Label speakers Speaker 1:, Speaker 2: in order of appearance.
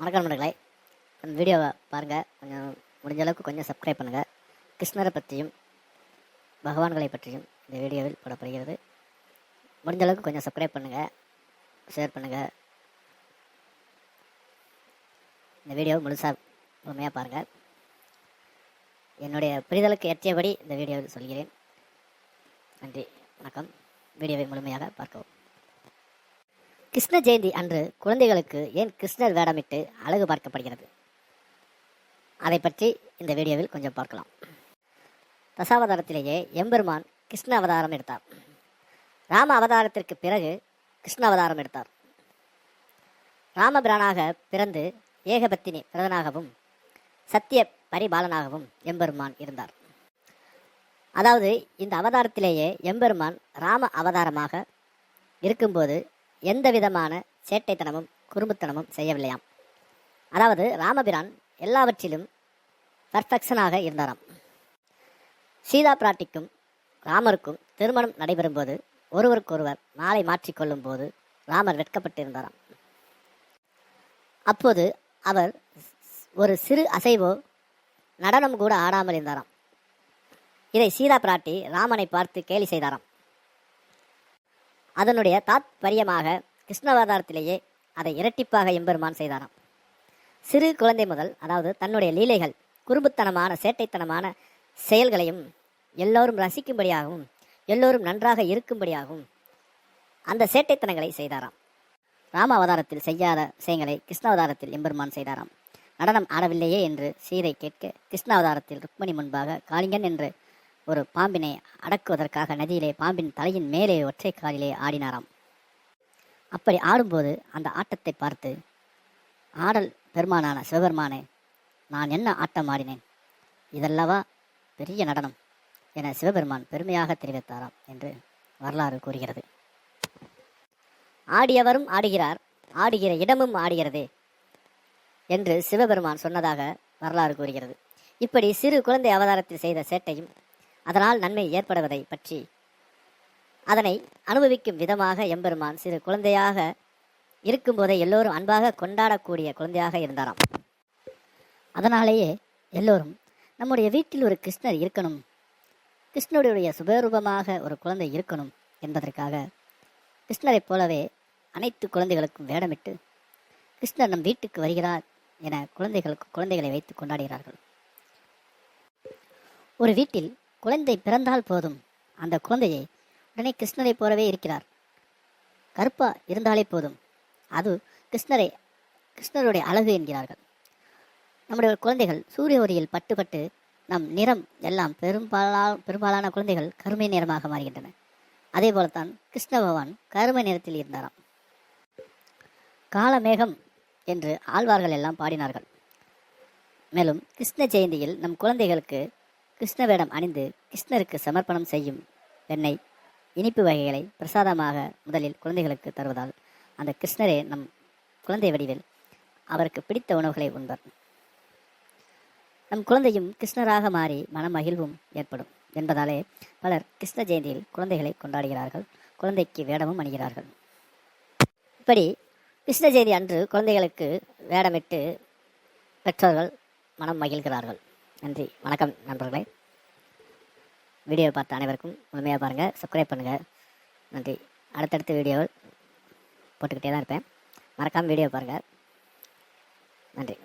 Speaker 1: வணக்கம் நண்பர்களே, அந்த வீடியோவை பாருங்கள். கொஞ்சம் முடிஞ்ச அளவுக்கு கொஞ்சம் சப்ஸ்கிரைப் பண்ணுங்கள். கிருஷ்ணரை பற்றியும் பகவான்களை பற்றியும் இந்த வீடியோவில் போடப்படுகிறது. முடிஞ்ச அளவுக்கு கொஞ்சம் சப்ஸ்கிரைப் பண்ணுங்கள், ஷேர் பண்ணுங்கள். இந்த வீடியோவை முழுமையாக பாருங்கள். என்னுடைய புரிதலுக்கு ஏற்றபடி இந்த வீடியோவில் சொல்கிறேன். நன்றி, வணக்கம். வீடியோவை முழுமையாக பார்க்கவும். கிருஷ்ண ஜெயந்தி அன்று குழந்தைகளுக்கு ஏன் கிருஷ்ணர் வேடமிட்டு அழகு பார்க்கப்படுகிறது? அதை பற்றி இந்த வீடியோவில் கொஞ்சம் பார்க்கலாம். தசாவதாரத்திலேயே எம்பெருமான் கிருஷ்ண அவதாரம் எடுத்தார். ராம அவதாரத்திற்கு பிறகு கிருஷ்ண அவதாரம் எடுத்தார். ராமபிரானாக பிறந்து ஏகபத்தினி பிரதனாகவும் சத்திய பரிபாலனாகவும் எம்பெருமான் இருந்தார். அதாவது இந்த அவதாரத்திலேயே எம்பெருமான் ராம அவதாரமாக இருக்கும்போது எந்த விதமான சேட்டைத்தனமும் குறும்புத்தனமும் செய்யவில்லையாம். அதாவது ராமபிரான் எல்லாவற்றிலும் பர்ஃபெக்ஷனாக இருந்தாராம். சீதா பிராட்டிக்கும் ராமருக்கும் திருமணம் நடைபெறும்போது ஒருவருக்கொருவர் மாலை மாற்றிக்கொள்ளும் போது ராமர் வெட்கப்பட்டு இருந்தாராம். அப்போது அவர் ஒரு சிறு அசைவோ நடனம் கூட ஆடாமல் இருந்தாராம். இதை சீதா பிராட்டி ராமனை பார்த்து கேலி செய்தாராம். அதனுடைய தாத்பரியமாக கிருஷ்ணாவதாரத்திலேயே அதை இரட்டிப்பாக எம்பெருமான் செய்தாராம். சிறு குழந்தை முதல், அதாவது தன்னுடைய லீலைகள் குறும்புத்தனமான சேட்டைத்தனமான செயல்களையும் எல்லோரும் ரசிக்கும்படியாகவும் எல்லோரும் நன்றாக இருக்கும்படியாகவும் அந்த சேட்டைத்தனங்களை செய்தாராம். ராம அவதாரத்தில் செய்யாத விஷயங்களை கிருஷ்ணாவதாரத்தில் எம்பெருமான் செய்தாராம். நடனம் ஆடவில்லையே என்று சீதை கேட்க கிருஷ்ணாவதாரத்தில் ருக்மணி முன்பாக காளிங்கன் என்று ஒரு பாம்பினை அடக்குவதற்காக நதியிலே பாம்பின் தலையின் மேலே ஒற்றை காலிலே ஆடினாராம். அப்படி ஆடும்போது அந்த ஆட்டத்தை பார்த்து, ஆடல் பெருமானான சிவபெருமானே, நான் என்ன ஆட்டம் ஆடினேன், இதல்லவா பெரிய நடனம் என சிவபெருமான் பெருமையாக தெரிவித்தாராம் என்று வரலாறு கூறுகிறது. ஆடியவரும் ஆடுகிறார், ஆடுகிற இடமும் ஆடுகிறதே என்று சிவபெருமான் சொன்னதாக வரலாறு கூறுகிறது. இப்படி சிறு குழந்தை அவதாரத்தில் செய்த சேட்டையும் அதனால் நன்மை ஏற்படுவதை பற்றி அதனை அனுபவிக்கும் விதமாக எம்பெருமான் சிறு குழந்தையாக இருக்கும்போதே எல்லோரும் அன்பாக கொண்டாடக்கூடிய குழந்தையாக இருந்தாராம். அதனாலேயே எல்லோரும் நம்முடைய வீட்டில் ஒரு கிருஷ்ணர் இருக்கணும், கிருஷ்ணருடைய சுபரூபமாக ஒரு குழந்தை இருக்கணும் என்பதற்காக கிருஷ்ணரைப் போலவே அனைத்து குழந்தைகளுக்கும் வேடமிட்டு கிருஷ்ணர் நம் வீட்டுக்கு வருகிறார் என குழந்தைகளை வைத்து கொண்டாடுகிறார்கள். ஒரு வீட்டில் குழந்தை பிறந்தால் போதும், அந்த குழந்தையை உடனே கிருஷ்ணரை போலவே இருக்கிறார், கருப்பா இருந்தாலே போதும், அது கிருஷ்ணருடைய அழகு என்கிறார்கள். நம்முடைய குழந்தைகள் சூரிய ஒளியில் பட்டு நம் நிறம் எல்லாம் பெரும்பாலான குழந்தைகள் கருமை நிறமாக மாறுகின்றன. அதே போலத்தான் கிருஷ்ண பகவான் கருமை நிறத்தில் இருந்தாராம். காலமேகம் என்று ஆழ்வார்கள் எல்லாம் பாடினார்கள். மேலும் கிருஷ்ண ஜெயந்தியில் நம் குழந்தைகளுக்கு கிருஷ்ண வேடம் அணிந்து கிருஷ்ணருக்கு சமர்ப்பணம் செய்யும் வெண்ணெய் இனிப்பு வகைகளை பிரசாதமாக முதலில் குழந்தைகளுக்கு தருவதால் அந்த கிருஷ்ணரே நம் குழந்தை வடிவில் அவருக்கு பிடித்த உணவுகளை உண்பர். நம் குழந்தையும் கிருஷ்ணராக மாறி மனமகிழ்வும் ஏற்படும் என்பதாலே பலர் கிருஷ்ண ஜெயந்தியில் குழந்தைகளை கொண்டாடுகிறார்கள், குழந்தைக்கு வேடமும் அணிகிறார்கள். இப்படி கிருஷ்ண ஜெயந்தி அன்று குழந்தைகளுக்கு வேடமிட்டு பெற்றோர்கள் மனம் மகிழ்கிறார்கள். நன்றி, வணக்கம் நண்பர்களே. வீடியோ பார்த்த அனைவருக்கும் முழுமையாக பாருங்கள், சப்ஸ்கிரைப் பண்ணுங்கள். நன்றி. அடுத்தடுத்த வீடியோ போட்டுக்கிட்டே தான் இருப்பேன். மறக்காமல் வீடியோ பாருங்கள். நன்றி.